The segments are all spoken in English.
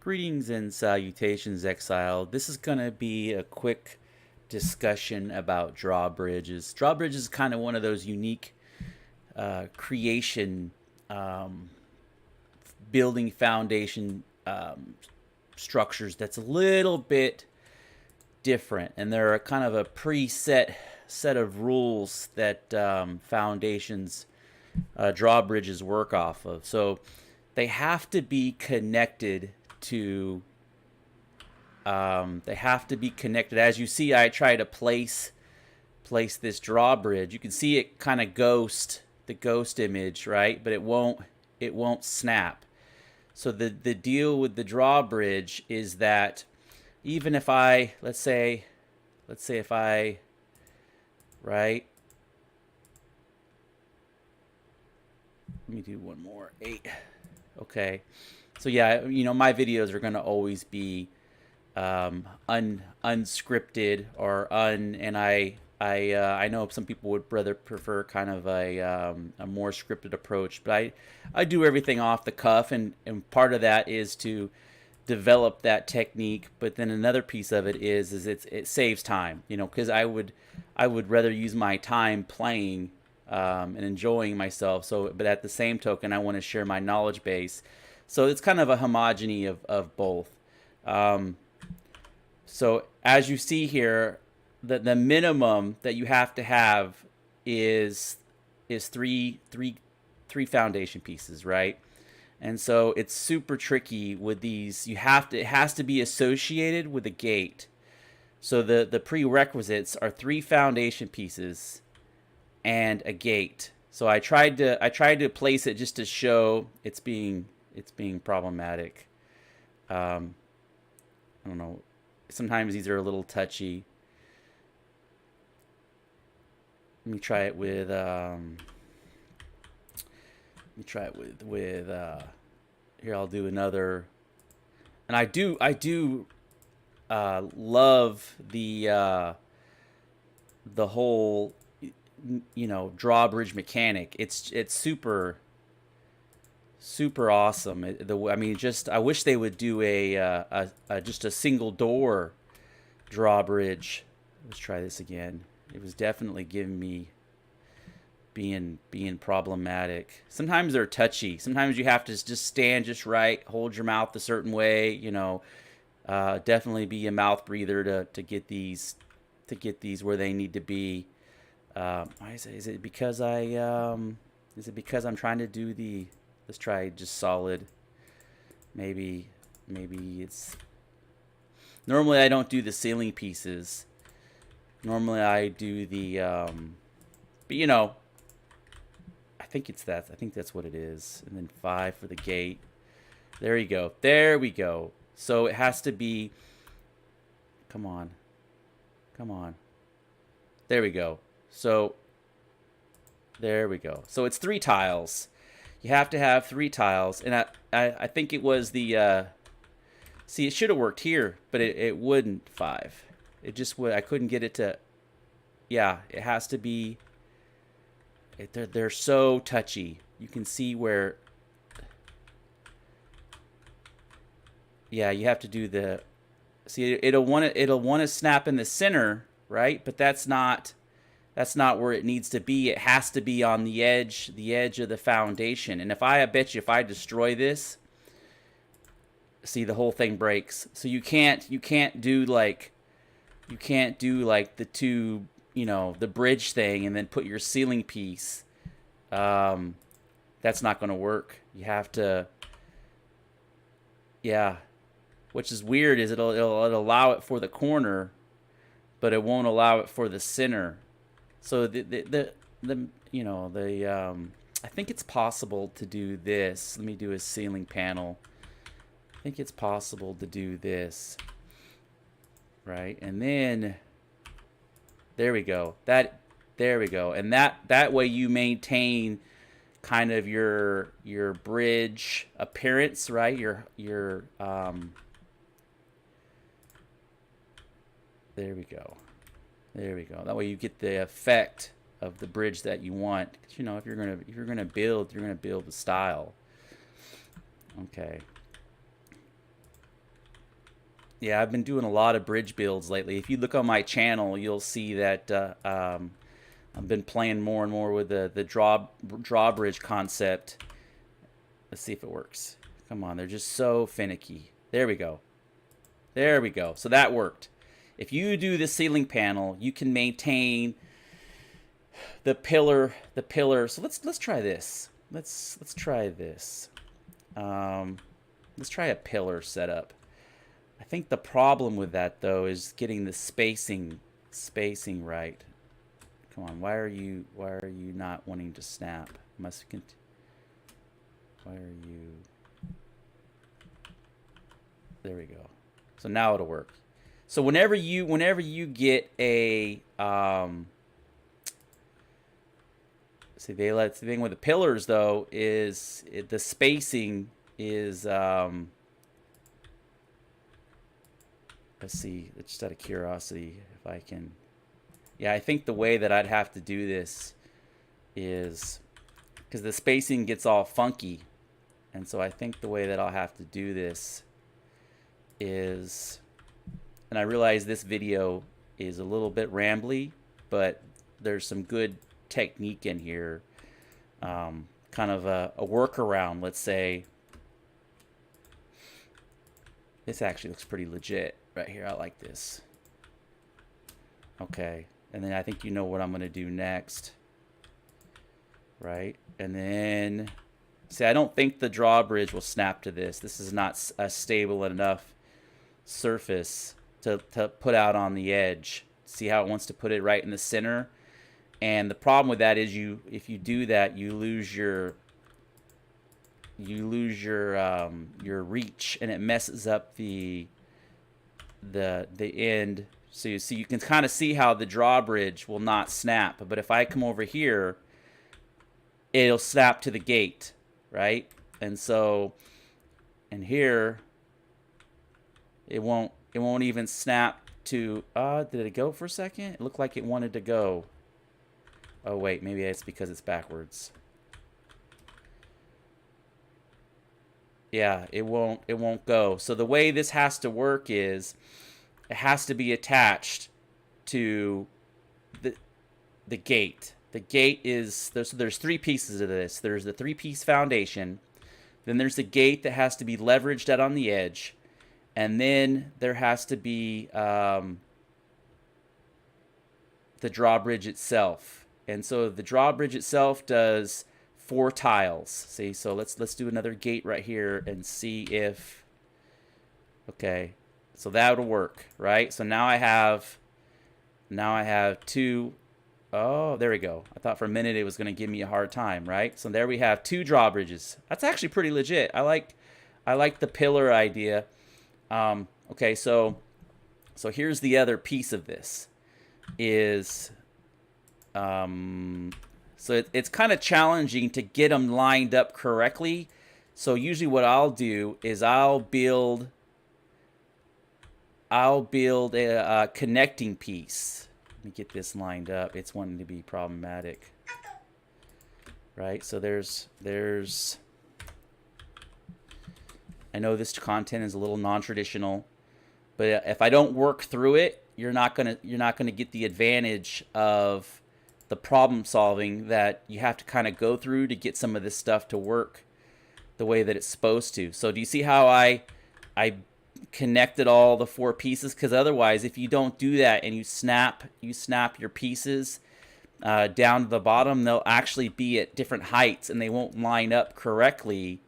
Greetings and salutations, Exile. This is going to be a quick discussion about drawbridges. Drawbridge is kind of one of those unique creation building foundation structures that's a little bit different, and they're a kind of a preset set of rules that foundations drawbridges work off of. So they have to be connected to as you see. I try to place this drawbridge. You can see it kind of the ghost image, right? But it won't snap. So the deal with the drawbridge is that even if I let's say if I right, let me do one more 8. Okay, so yeah, my videos are going to always be unscripted or and I know some people would rather prefer kind of a more scripted approach, but I do everything off the cuff, and part of that is to develop that technique. But then another piece of it is it saves time, because I would rather use my time playing and enjoying myself. So, but at the same token, I want to share my knowledge base. So it's kind of a homogeny of both. So as you see here, the minimum that you have to have is three foundation pieces, right? And so it's super tricky with these. It has to be associated with a gate. So the prerequisites are 3 foundation pieces and a gate. So I tried to place it just to show it's being problematic. I don't know. Sometimes these are a little touchy. Let me try it with here. I'll do another. And I do love the whole drawbridge mechanic. It's super awesome. I wish they would do just a single door drawbridge. Let's try this again. It was definitely giving me being problematic. Sometimes they're touchy. Sometimes you have to just stand just right, hold your mouth a certain way. Definitely be a mouth breather to get these where they need to be. Why is it because I'm trying to do the. Let's try just solid. Maybe it's. Normally I don't do the ceiling pieces. Normally I do the. But I think it's that. I think that's what it is. And then 5 for the gate. There you go. There we go. So it has to be. Come on. There we go. So. There we go. So it's 3 tiles. You have to have 3 tiles, and I think it was the. See, it should have worked here, but it wouldn't. 5. It just would. I couldn't get it to. Yeah, it has to be. They're so touchy. You can see where. Yeah, you have to do the. See, it'll want to snap in the center, right? But that's not where it needs to be. It has to be on the edge of the foundation. And I bet you if I destroy this, see, the whole thing breaks. So you can't do like the 2, the bridge thing and then put your ceiling piece. That's not going to work. You have to. Yeah, which is weird. Is it'll allow it for the corner, but it won't allow it for the center. So I think it's possible to do this. Let me do a ceiling panel. I think it's possible to do this. Right? And then there we go. There we go. And that way you maintain kind of your bridge appearance, right? There we go. There we go. That way you get the effect of the bridge that you want. If you're gonna build, you're gonna build the style. Okay. Yeah, I've been doing a lot of bridge builds lately. If you look on my channel, you'll see that I've been playing more and more with the drawbridge concept. Let's see if it works. Come on, they're just so finicky. There we go. There we go. So that worked. If you do the ceiling panel, you can maintain the pillar. So let's try this. Let's try this. Let's try a pillar setup. I think the problem with that though is getting the spacing right. Come on, why are you not wanting to snap? Why are you? There we go. So now it'll work. So whenever you get a see, the thing with the pillars though is the spacing is let's see, just out of curiosity if I can. Yeah, I think the way that I'd have to do this is because the spacing gets all funky, and so I think the way that I'll have to do this is, and I realize this video is a little bit rambly, but there's some good technique in here, kind of a workaround, let's say. This actually looks pretty legit right here. I like this. Okay, and then I think you know what I'm gonna do next, right? And then, see, I don't think the drawbridge will snap to this. This is not a stable enough surface to put out on the edge. See how it wants to put it right in the center? And the problem with that is if you do that, you lose your reach, and it messes up the end. So you can kind of see how the drawbridge will not snap. But if I come over here, it'll snap to the gate, right? And so, and here, it won't even snap to. Did it go for a second? It looked like it wanted to go. Oh wait, maybe it's because it's backwards. Yeah, it won't go. So the way this has to work is it has to be attached to the gate. The gate is there's three pieces of this. There's the three-piece foundation, then there's the gate that has to be leveraged out on the edge, and then there has to be the drawbridge itself. And so the drawbridge itself does 4 tiles. See, so let's do another gate right here and see if, okay, so that'll work, right? So now I have 2. Oh, there we go. I thought for a minute it was going to give me a hard time, right? So there we have 2 drawbridges. That's actually pretty legit. I like the pillar idea. Okay, so here's the other piece of this is so it's kind of challenging to get them lined up correctly. So usually what I'll do is I'll build a connecting piece. Let me get this lined up. It's wanting to be problematic, right? So there's I know this content is a little non-traditional, but if I don't work through it, you're not gonna get the advantage of the problem solving that you have to kind of go through to get some of this stuff to work the way that it's supposed to. So do you see how I connected all the 4 pieces? Because otherwise, if you don't do that and you snap your pieces down to the bottom, they'll actually be at different heights and they won't line up correctly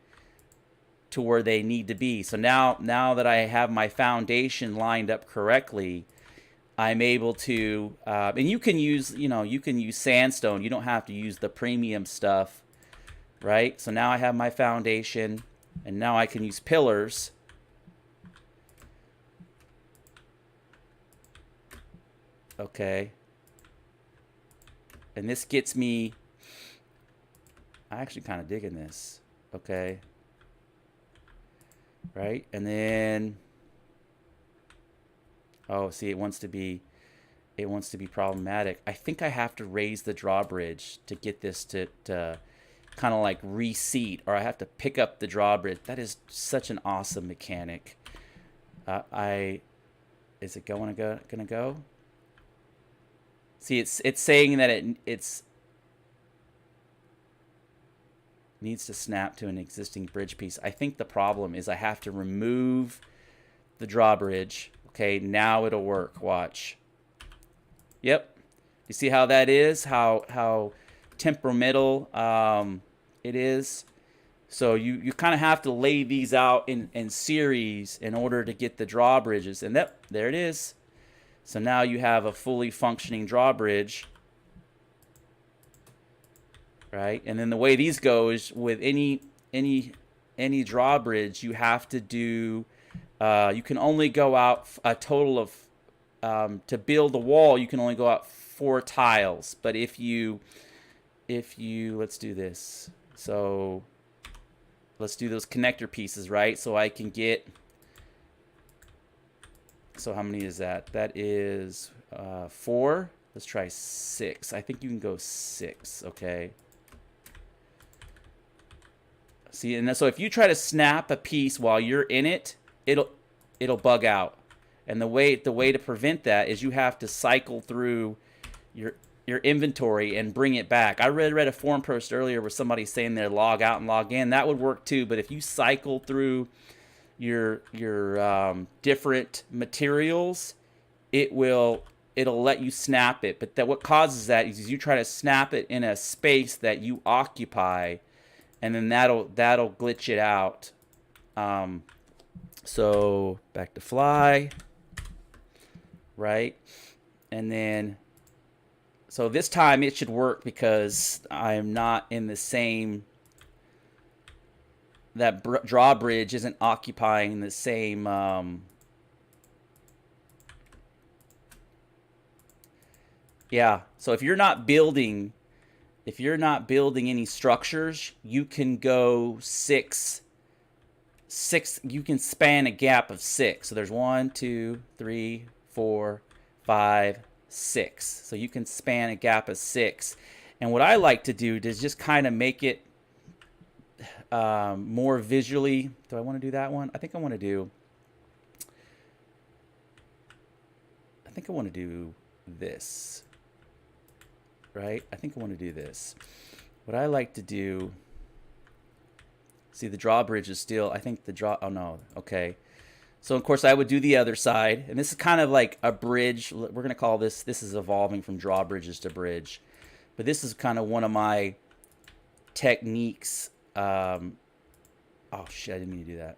to where they need to be. So now that I have my foundation lined up correctly, I'm able to, and you can use sandstone. You don't have to use the premium stuff, right? So now I have my foundation, and now I can use pillars. Okay. And this gets me, I actually kind of digging this. Okay. Right? And then, oh, see, it wants to be problematic. I think I have to raise the drawbridge to get this to kind of like reseat, or I have to pick up the drawbridge. That is such an awesome mechanic. Is it gonna go? See, it's saying that it's needs to snap to an existing bridge piece. I think the problem is I have to remove the drawbridge. Okay, now it'll work. Watch. Yep. You see how that is? How temperamental it is? So you kind of have to lay these out in series in order to get the drawbridges. And there it is. So now you have a fully functioning drawbridge. Right? And then the way these go is with any drawbridge, you have to do you can only go out a total of to build the wall, you can only go out 4 tiles. But if you let's do this. So let's do those connector pieces, right? So I can get, so how many is that? That is 4. Let's try 6. I think you can go 6, okay? See, and so if you try to snap a piece while you're in it, it'll bug out. And the way to prevent that is you have to cycle through your inventory and bring it back. I read a forum post earlier where somebody's saying they log out and log in. That would work too, but if you cycle through your different materials, it'll let you snap it. But what causes that is you try to snap it in a space that you occupy, and then that'll glitch it out. So back to fly, right? And then, so this time it should work because I'm not in the same, that drawbridge isn't occupying the same yeah. So if you're not building any structures, you can go 6, you can span a gap of 6. So there's 1, 2, 3, 4, 5, 6. So you can span a gap of 6. And what I like to do is just kind of make it more visually. Do I want to do that one? I think I want to do this. Right? I think I want to do this. What I like to do, see, the drawbridge is still, I think oh no, okay. So of course I would do the other side, and this is kind of like a bridge. We're going to call this is evolving from drawbridges to bridge. But this is kind of one of my techniques. Oh shit, I didn't mean to do that.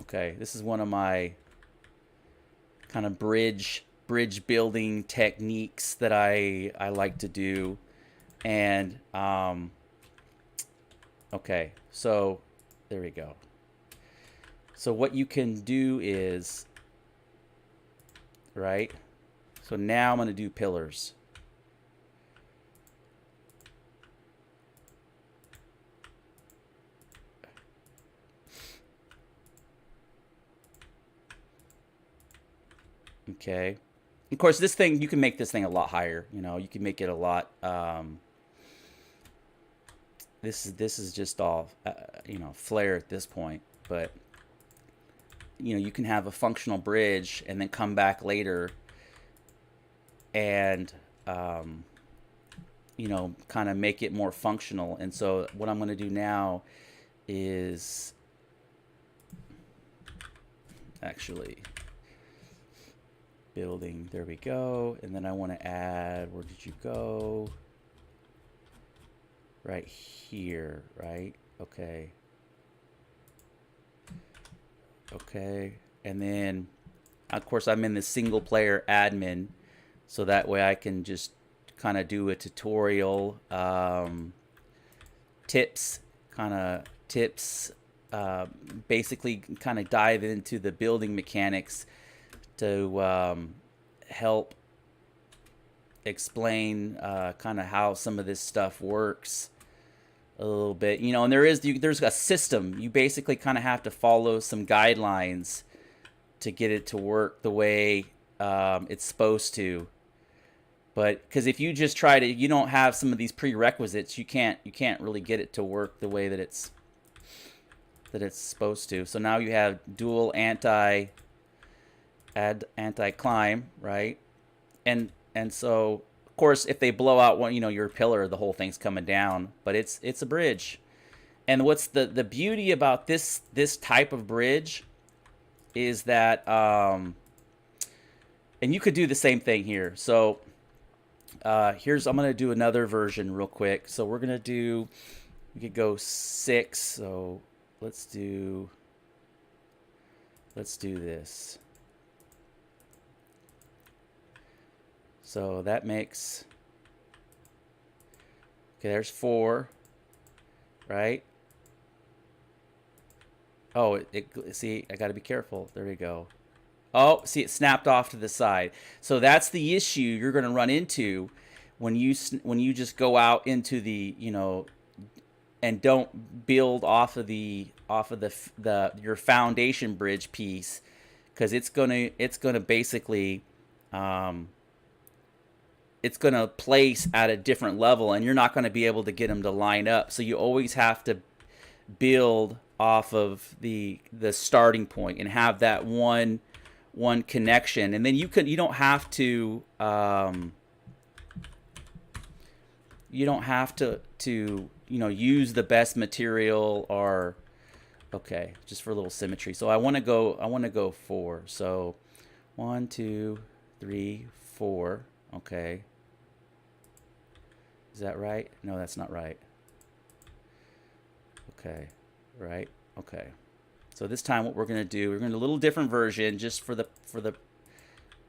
Okay, this is one of my kind of bridge building techniques that I like to do. And okay, so there we go. So what you can do is, right, so now I'm going to do pillars. Okay. Of course, this thing, you can make this thing a lot higher. You know, you can make it a lot. This is just all, you know, flare at this point. But, you know, you can have a functional bridge and then come back later and, you know, kind of make it more functional. And so what I'm going to do now is actually building, there we go. And then I want to add, where did you go? Right here, right? Okay. Okay. And then, of course, I'm in the single player admin, so that way I can just kind of do a tutorial, tips, basically kind of dive into the building mechanics to help explain kind of how some of this stuff works a little bit, you know. And there's a system. You basically kind of have to follow some guidelines to get it to work the way it's supposed to. But because if you just try to, you don't have some of these prerequisites, you can't really get it to work the way that it's supposed to. So now you have dual anti add anti-climb, right? And so of course if they blow out one, your pillar, the whole thing's coming down. But it's a bridge. And what's the beauty about this type of bridge is that and you could do the same thing here. So I'm gonna do another version real quick. So we could go 6. So let's do this. So that makes, okay, there's 4, right? Oh, see, I got to be careful. There we go. Oh, see, it snapped off to the side. So that's the issue you're going to run into when you just go out into the, and don't build off of your foundation bridge piece, because it's gonna basically it's gonna place at a different level, and you're not going to be able to get them to line up. So you always have to build off of the starting point and have that one connection, and then you don't have to use the best material, or okay, just for a little symmetry. So I want to go 4. So 1, 2, 3, 4. Okay, is that right? No, that's not right. Okay, right. Okay, so this time what we're going to do, we're going to do a little different version just for the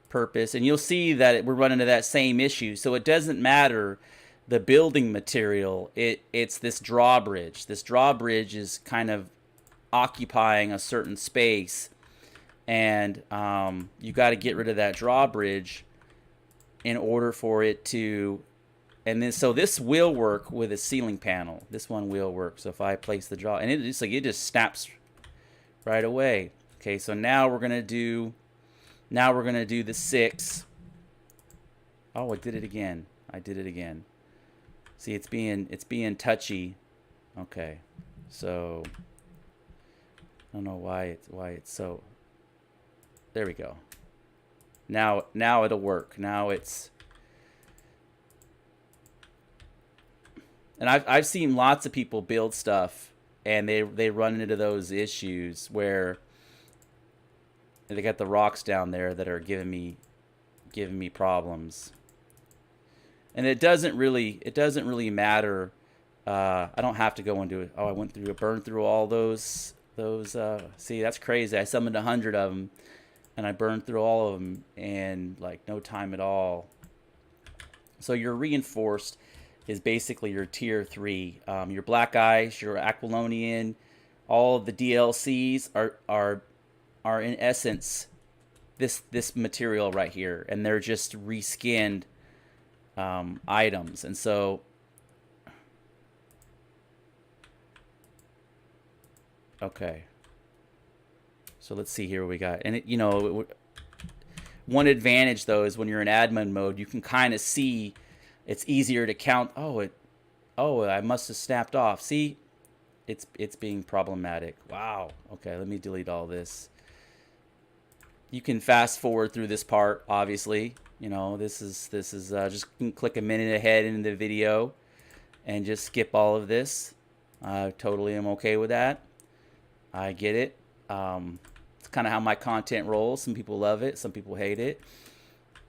purpose, and you'll see that we're running into that same issue. So it doesn't matter the building material, it's this drawbridge. This drawbridge is kind of occupying a certain space, and you got to get rid of that drawbridge in order for it to, and then so this will work with a ceiling panel. This one will work. So if I place the draw, and it just snaps right away. Okay, so now we're gonna do the 6. Oh, I did it again. See, it's being touchy. Okay, so I don't know why it's so. There we go. Now it'll work. Now it's. And I've seen lots of people build stuff, and they run into those issues where they got the rocks down there that are giving me problems. And it doesn't really matter. I don't have to go into it. Oh, I burned through all those. See, that's crazy. I summoned 100 of them, and I burned through all of them in like no time at all. So your reinforced is basically your tier 3. Your black ice, your aquilonian, all of the DLCs are in essence this material right here, and they're just reskinned items. And so okay, so let's see here what we got. And one advantage though is when you're in admin mode, you can kind of see, it's easier to count. Oh, I must have snapped off. See, it's being problematic. Wow. Okay, let me delete all this. You can fast forward through this part, obviously. This is just click a minute ahead in the video and just skip all of this. I totally am okay with that. I get it. It's kind of how my content rolls. Some people love it, some people hate it.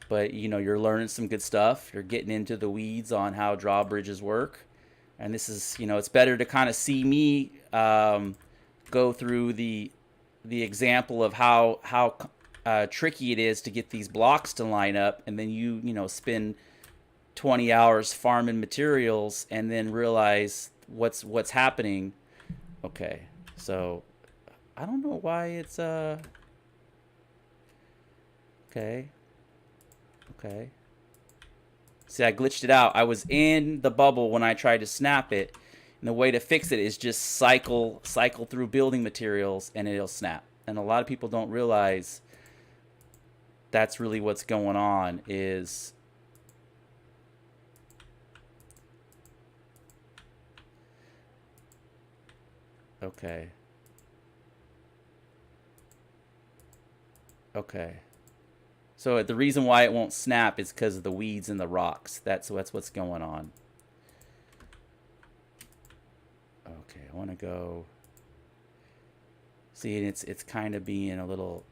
But you're learning some good stuff. You're getting into the weeds on how drawbridges work, and this is it's better to kind of see me go through the example of how tricky it is to get these blocks to line up, and then you spend 20 hours farming materials and then realize what's happening. Okay, so I don't know why it's okay. See, I glitched it out. I was in the bubble when I tried to snap it, and the way to fix it is just cycle through building materials and it'll snap. And a lot of people don't realize that's really what's going on. Is okay. So the reason why it won't snap is because of the weeds and the rocks. That's what's going on. Okay, I want to go. See, it's kind of being a little.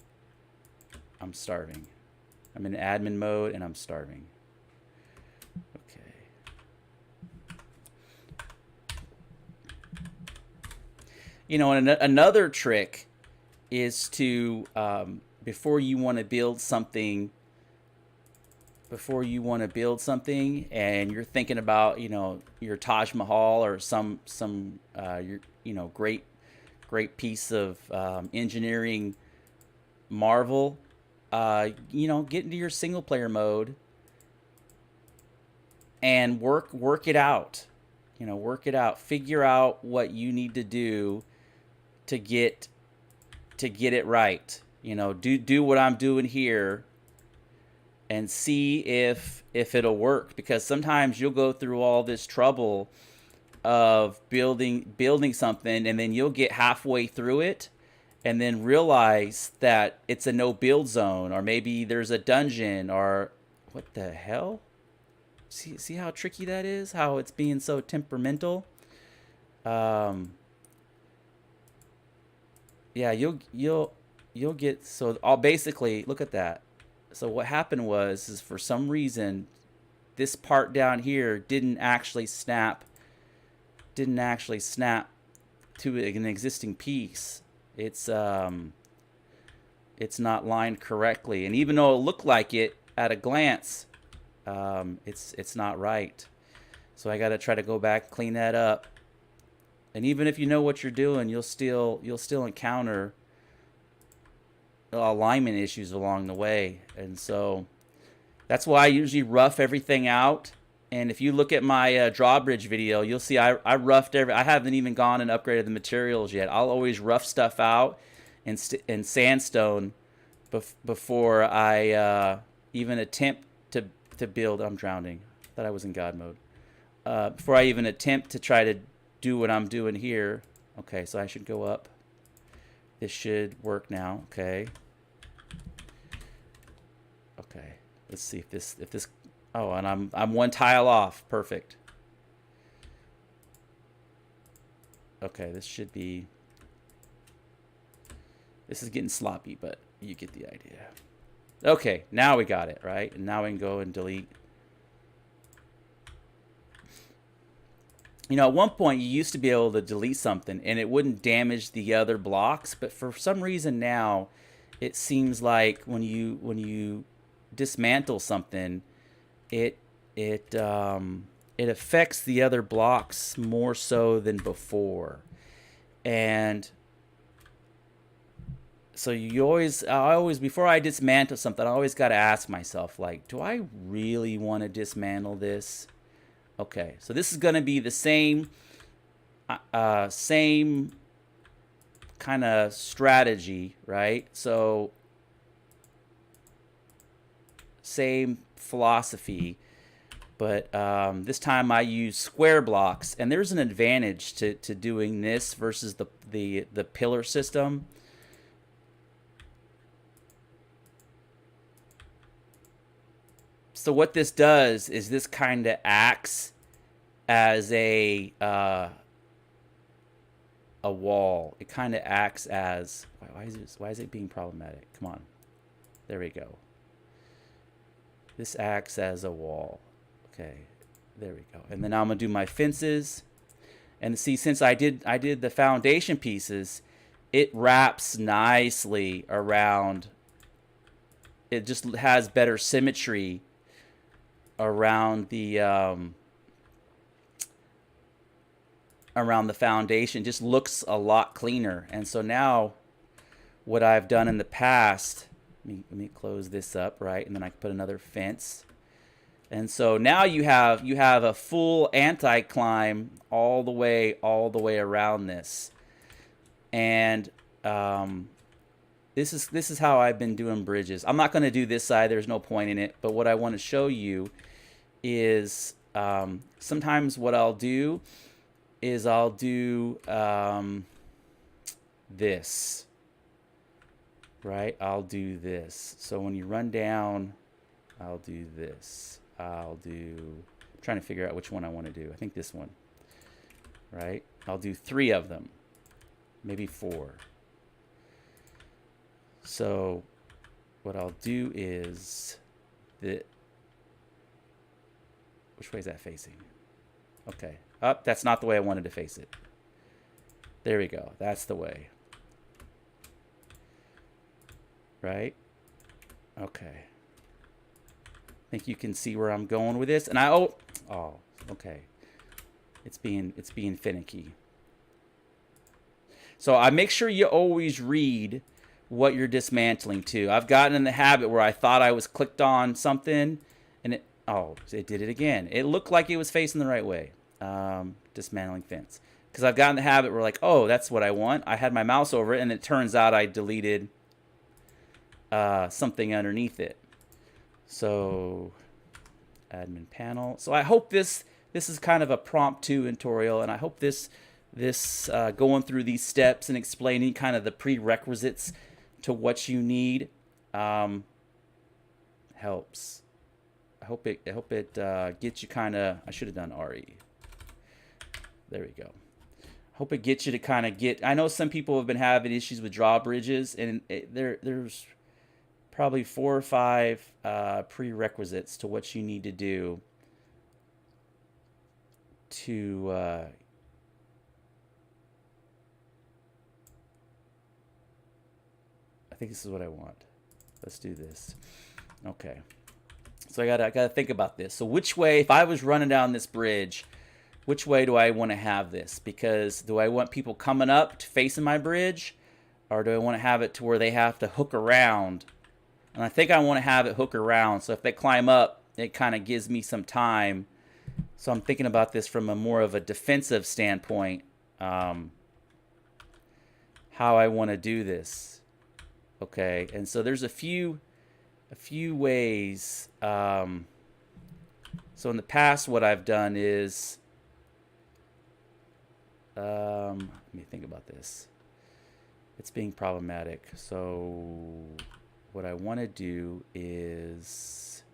I'm starving. I'm in admin mode and I'm starving. Okay. You know, and another trick is to before you want to build something and you're thinking about, you know, your Taj Mahal or some your, you know, great piece of engineering marvel, you know, get into your single player mode and work it out. You know, work it out. Figure out what you need to do to get it right. You know, do what I'm doing here and see if it'll work, because sometimes you'll go through all this trouble of building something, and then you'll get halfway through it and then realize that it's a no build zone, or maybe there's a dungeon, or what the hell? See how tricky that is? How it's being so temperamental? Yeah, you'll get, so I'll basically look at that. So what happened is for some reason this part down here didn't actually snap to an existing piece. It's not lined correctly, and even though it looked like it at a glance, it's not right. So I got to try to go back, clean that up. And even if you know what you're doing, you'll still encounter alignment issues along the way. And so that's why I usually rough everything out. And if you look at my drawbridge video, you'll see I roughed I haven't even gone and upgraded the materials yet. I'll always rough stuff out in sandstone before I even attempt to build. I'm drowning. I thought I was in God mode. Before I even attempt to try to do what I'm doing here. Okay, so I should go up. This should work now. Okay. Okay. Let's see if this. Oh, and I'm one tile off. Perfect. Okay, this should be. This is getting sloppy, but you get the idea. Okay, now we got it, right? And now we can go and delete. You know, at one point you used to be able to delete something and it wouldn't damage the other blocks, but for some reason now it seems like when you dismantle something, it affects the other blocks more so than before. And so I always before I dismantle something, I always got to ask myself, like, do I really want to dismantle this? Okay, so this is going to be the same kind of strategy, right? So same philosophy, but this time I use square blocks, and there's an advantage to doing this versus the pillar system. So what this does is this kind of acts as a wall. It kind of acts as, why is it being problematic? Come on, there we go. This acts as a wall. Okay, there we go. And then I'm gonna do my fences, and see, since I did the foundation pieces, it wraps nicely around. It just has better symmetry around the foundation. Just looks a lot cleaner. And so now what I've done in the past, let me close this up, right? And then I can put another fence. And so now you have a full anti-climb all the way around this. And this is how I've been doing bridges. I'm not going to do this side. There's no point in it. But what I want to show you is sometimes what I'll do is this, right, I'll do this. So when you run down, I'll do this. I'm trying to figure out which one I want to do. I think this one, right? I'll do 3 of them, maybe 4. So what I'll do is which way is that facing? Okay. Up, that's not the way I wanted to face it. There we go. That's the way. Right? Okay. I think you can see where I'm going with this. And oh, okay. It's being finicky. So I make sure you always read what you're dismantling too. I've gotten in the habit where I thought I was clicked on something and it did it again. It looked like it was facing the right way. Dismantling fence. Because I've gotten in the habit where like, oh, that's what I want. I had my mouse over it and it turns out I deleted something underneath it. So admin panel. So I hope this is kind of a prompt tutorial, and I hope this going through these steps and explaining kind of the prerequisites to what you need helps. I hope it gets you kind of. I should have done RE. There we go. Hope it gets you to kind of get. I know some people have been having issues with drawbridges, and there's probably 4 or 5 prerequisites to what you need to do to I think this is what I want. Let's do this. Okay. So I gotta think about this. So which way, if I was running down this bridge, which way do I want to have this? Because do I want people coming up to facing my bridge, or do I want to have it to where they have to hook around? And I think I want to have it hook around. So if they climb up, it kind of gives me some time. So I'm thinking about this from a more of a defensive standpoint. How I want to do this. Okay, and so there's a few ways. So in the past, what I've done is, let me think about this. It's being problematic. So what I want to do is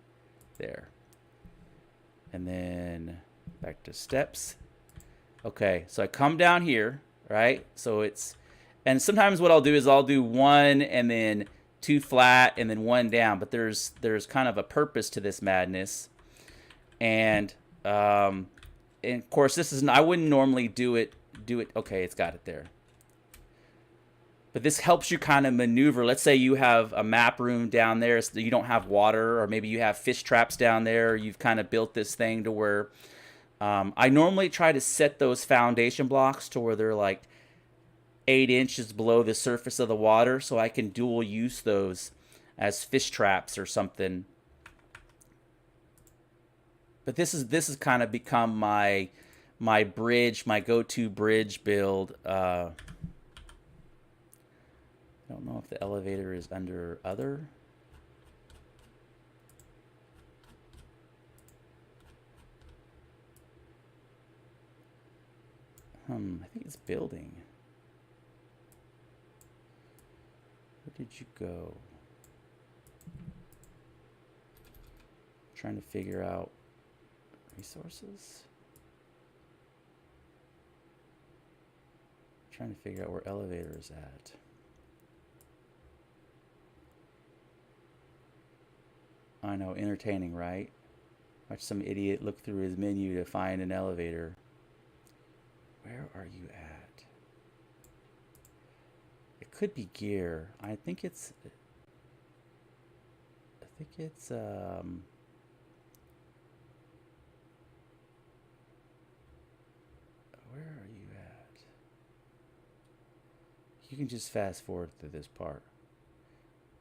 there. And then back to steps. Okay, so I come down here, right? So it's, and sometimes what I'll do is I'll do 1 and then 2 flat and then 1 down. But there's kind of a purpose to this madness. And of course, this is, I wouldn't normally do it. Okay, it's got it there. But this helps you kind of maneuver. Let's say you have a map room down there, so you don't have water, or maybe you have fish traps down there. Or you've kind of built this thing to where I normally try to set those foundation blocks to where they're like 8 inches below the surface of the water, so I can dual use those as fish traps or something. But this is kind of become my bridge, my go-to bridge build. I don't know if the elevator is under other. I think it's building. Where did you go? Trying to figure out resources. Trying to figure out where elevator is at. I know, entertaining, right? Watch some idiot look through his menu to find an elevator. Where are you at? It could be gear. I think it's where are you at? You can just fast forward through this part.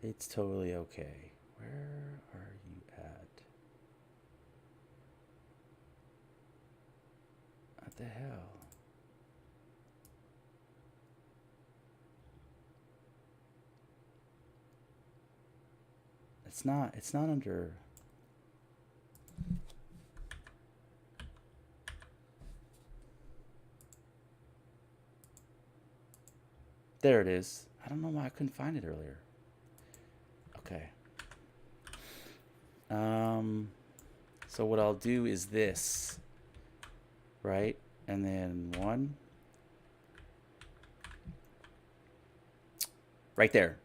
It's totally okay. Where are you at? What the hell? It's not under. There it is. I don't know why I couldn't find it earlier. Okay. So what I'll do is this, right? And then 1. Right there.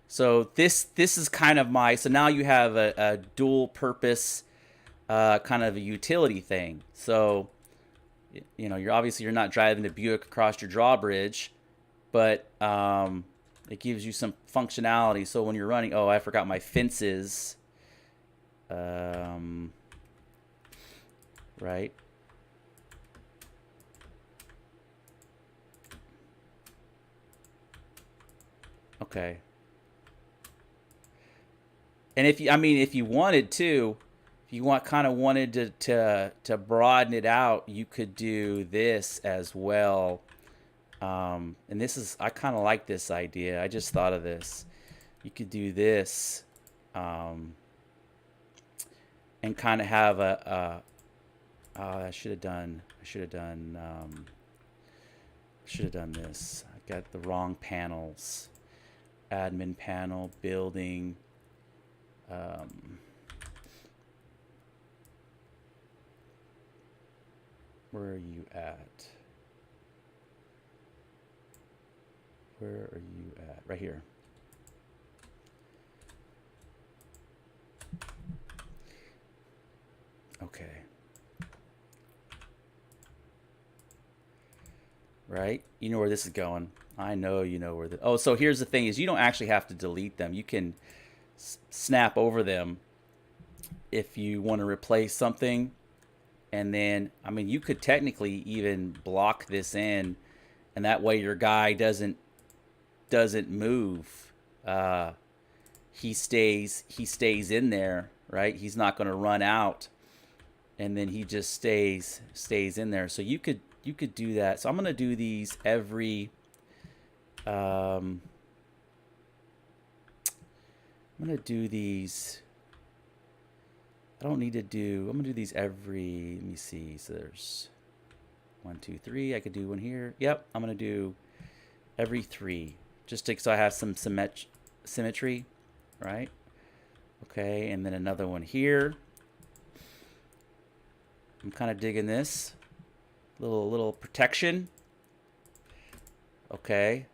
So this is kind of my, so now you have a dual purpose kind of a utility thing. So, you know, you're not driving the Buick across your drawbridge, but it gives you some functionality. So when you're running, oh, I forgot my fences. Right. Okay. And if you, I mean, if you wanted to, if you wanted to broaden it out, you could do this as well. And this is, I kind of like this idea. I just thought of this. You could do this, and kind of have I should have done this. I got the wrong panels. Admin panel, building. Where are you at? Where are you at? Right here. Okay. Right? You know where this is going. I know you know where the... Oh, so here's the thing is you don't actually have to delete them. You can snap over them if you want to replace something. And then, I mean, you could technically even block this in, and that way your guy doesn't move. He stays in there, right? He's not going to run out, and then he just stays in there. So you could do that. So I'm going to do these every I'm going to do these. I don't need to do, I'm going to do these every, let me see. So there's 1, 2, 3. I could do one here. Yep. I'm going to do every 3 just to, so I have some symmetry, right? Okay. And then another one here. I'm kind of digging this little protection. Okay.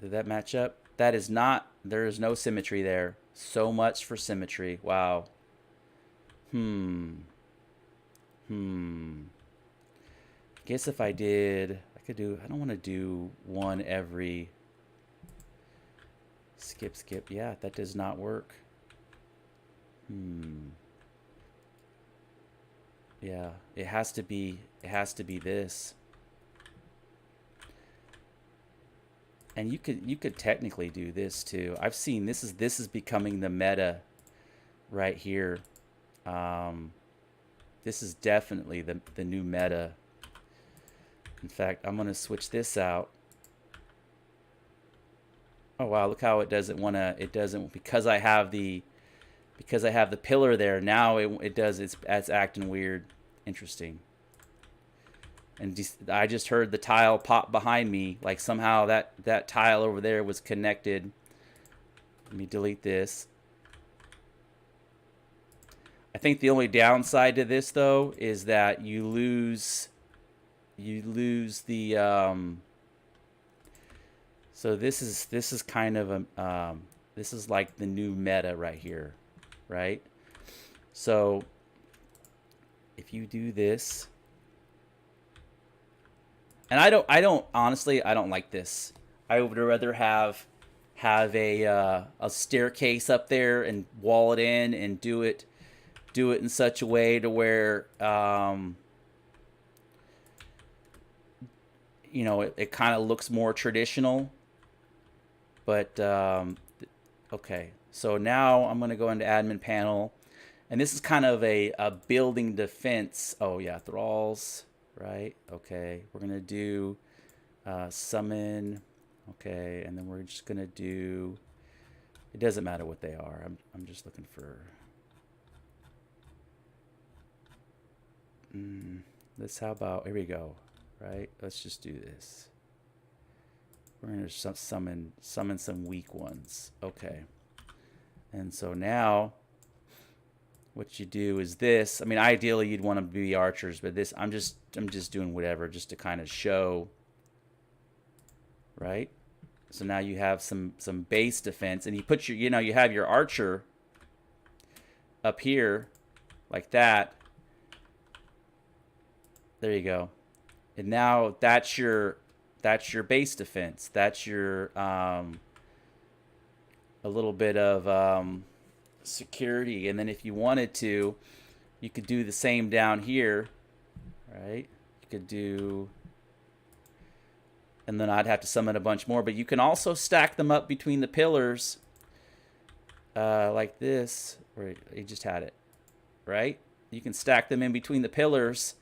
Did that match up? That is not, there is no symmetry there. So much for symmetry. Wow. Guess if I did, I could do, I don't want to do one every, skip. Yeah, that does not work. Yeah, it has to be this. And you could technically do this too. I've seen this is becoming the meta right here. This is definitely the new meta. In fact, I'm going to switch this out. Oh wow, look how it doesn't want to, it doesn't, because I have the pillar there. Now it's acting weird. Interesting. And I just heard the tile pop behind me, like somehow that tile over there was connected. Let me delete this. I think the only downside to this though is that you lose the so this is kind of a this is like the new meta right here, right? So if you do this, and I don't honestly, I don't like this. I would rather have a staircase up there and wall it in and do it in such a way to where you know, it kind of looks more traditional. But okay, so now I'm going to go into admin panel, and this is kind of a building defense. Oh yeah, thralls, right? Okay, we're going to do summon. Okay, and then we're just going to do, it doesn't matter what they are. I'm just looking for this. How about, here we go, right? Let's just do this. We're going to summon some weak ones. Okay. And so now what you do is this. I mean, ideally you'd want to be archers, but this I'm just doing whatever just to kind of show, right? So now you have some base defense, and you put your, you have your archer up here like that. There you go. And now that's your base defense. That's your a little bit of security. And then if you wanted to, you could do the same down here, right? You could do, and then I'd have to summon a bunch more, but you can also stack them up between the pillars like this, where you just had it, right? You can stack them in between the pillars,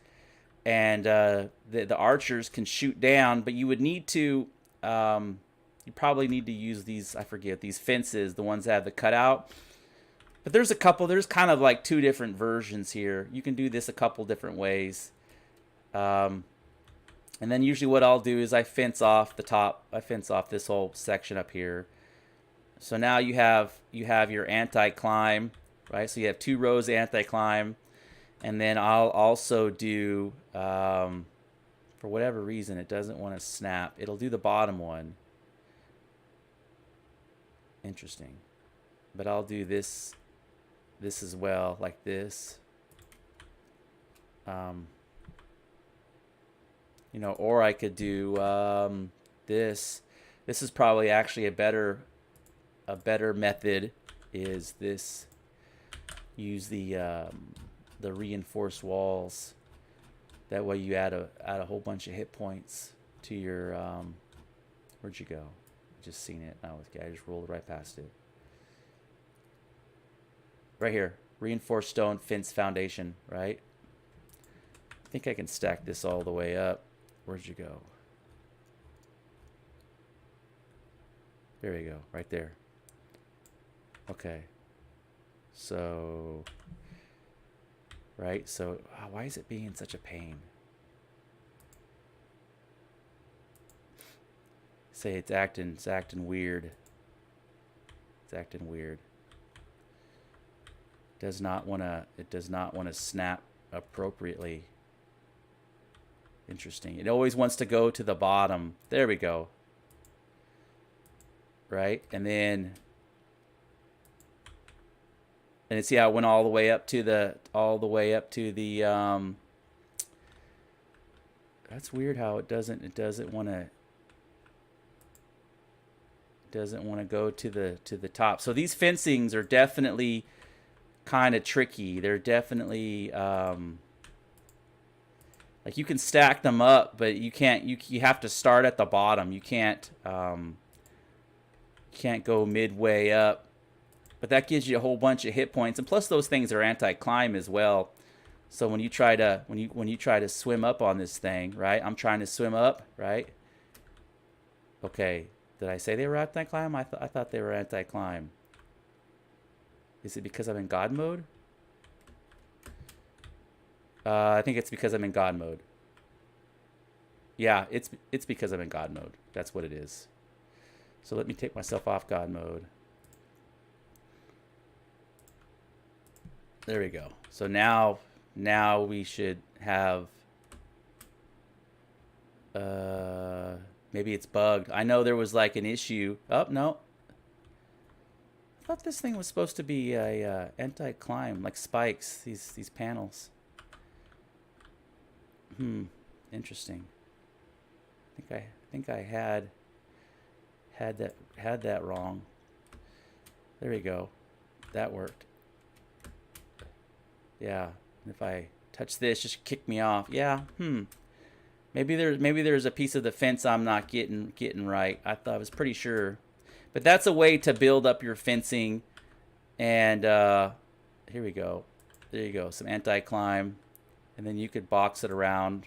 and the archers can shoot down, but you would need to, you probably need to use these, I forget, these fences, the ones that have the cutout. But there's kind of like two different versions here. You can do this a couple different ways. And then usually what I'll do is I fence off the top. I fence off this whole section up here. So now you have your anti-climb, right? So you have 2 rows of anti-climb. And then I'll also do, for whatever reason, it doesn't want to snap. It'll do the bottom one. Interesting. But I'll do this as well, like this. Or I could do this. This is probably actually a better method. Is this? Use the reinforced walls. That way you add a whole bunch of hit points to your. Where'd you go? I just seen it. Oh, okay, I just rolled right past it. Right here, reinforced stone fence foundation. Right. I think I can stack this all the way up. Where'd you go? There you go, right there. Okay. So, right, so why is it being such a pain? Say it's acting weird. It's acting weird. It does not want to snap appropriately. Interesting. It always wants to go to the bottom. There we go. Right? And see how it went all the way up to the that's weird how it doesn't want to go to the top. So these fencings are definitely kind of tricky. They're definitely like you can stack them up, but you can't. You have to start at the bottom. You can't go midway up. But that gives you a whole bunch of hit points, and plus those things are anti-climb as well. So when you try to swim up on this thing, right? I'm trying to swim up, right? Okay, did I say they were anti-climb? I thought they were anti-climb. Is it because I'm in God mode? I think it's because I'm in God mode. Yeah, it's because I'm in God mode. That's what it is. So let me take myself off God mode. There we go. So now we should have maybe it's bugged. I know there was like an issue. Oh, no. I thought this thing was supposed to be a anti-climb, like spikes, these panels. Interesting. I think I had that wrong. There we go. That worked. Yeah. If I touch this, just kick me off. Yeah. Maybe there's a piece of the fence I'm not getting right. I was pretty sure. But that's a way to build up your fencing. And here we go. There you go. Some anti-climb. And then you could box it around.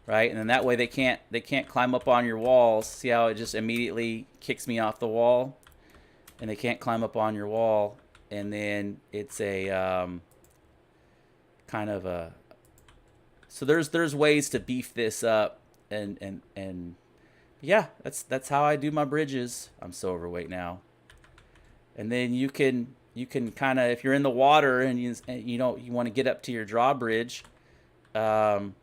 Right? And then that way they can't climb up on your walls. See how it just immediately kicks me off the wall? And they can't climb up on your wall. And then it's a kind of a, so there's ways to beef this up, and yeah, that's how I do my bridges. I'm so overweight now. And then you can kind of, if you're in the water and you want to get up to your drawbridge, it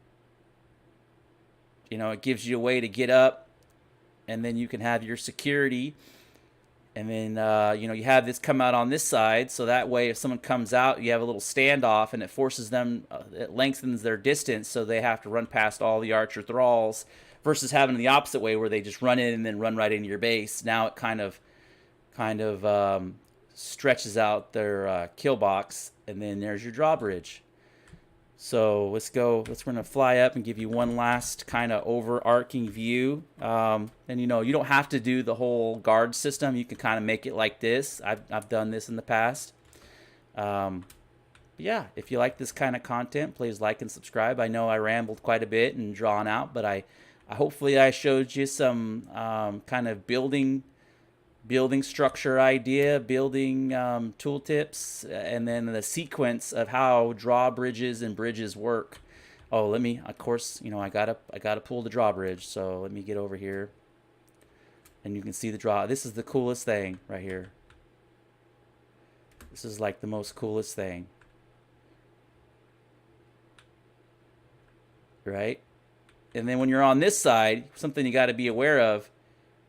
gives you a way to get up, and then you can have your security. And then, you have this come out on this side, so that way if someone comes out, you have a little standoff, and it forces them, it lengthens their distance, so they have to run past all the archer thralls, versus having the opposite way where they just run in and then run right into your base. Now it kind of stretches out their kill box, and then there's your drawbridge. So we're going to fly up and give you one last kind of overarching view. And you don't have to do the whole guard system. You can kind of make it like this. I've done this in the past. Yeah, if you like this kind of content, please like and subscribe. I know I rambled quite a bit and drawn out, but hopefully I showed you some kind of building structure idea, building tooltips, and then the sequence of how drawbridges and bridges work. Oh, of course, I gotta pull the drawbridge. So let me get over here, and you can see the draw. This is the coolest thing right here. This is like the most coolest thing, right? And then when you're on this side, something you got to be aware of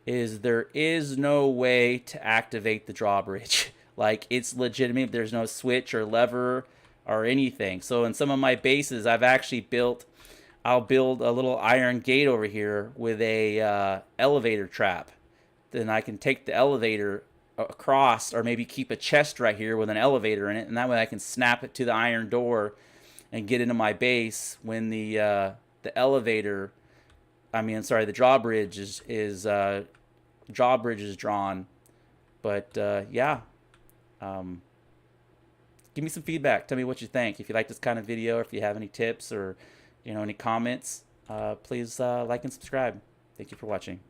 is there is no way to activate the drawbridge. Like, it's legitimate. There's no switch or lever or anything. So in some of my bases, I've actually I'll build a little iron gate over here with a elevator trap. Then I can take the elevator across, or maybe keep a chest right here with an elevator in it, and that way I can snap it to the iron door and get into my base when the drawbridge is drawn. But yeah, give me some feedback. Tell me what you think. If you like this kind of video, or if you have any tips or any comments, please like and subscribe. Thank you for watching.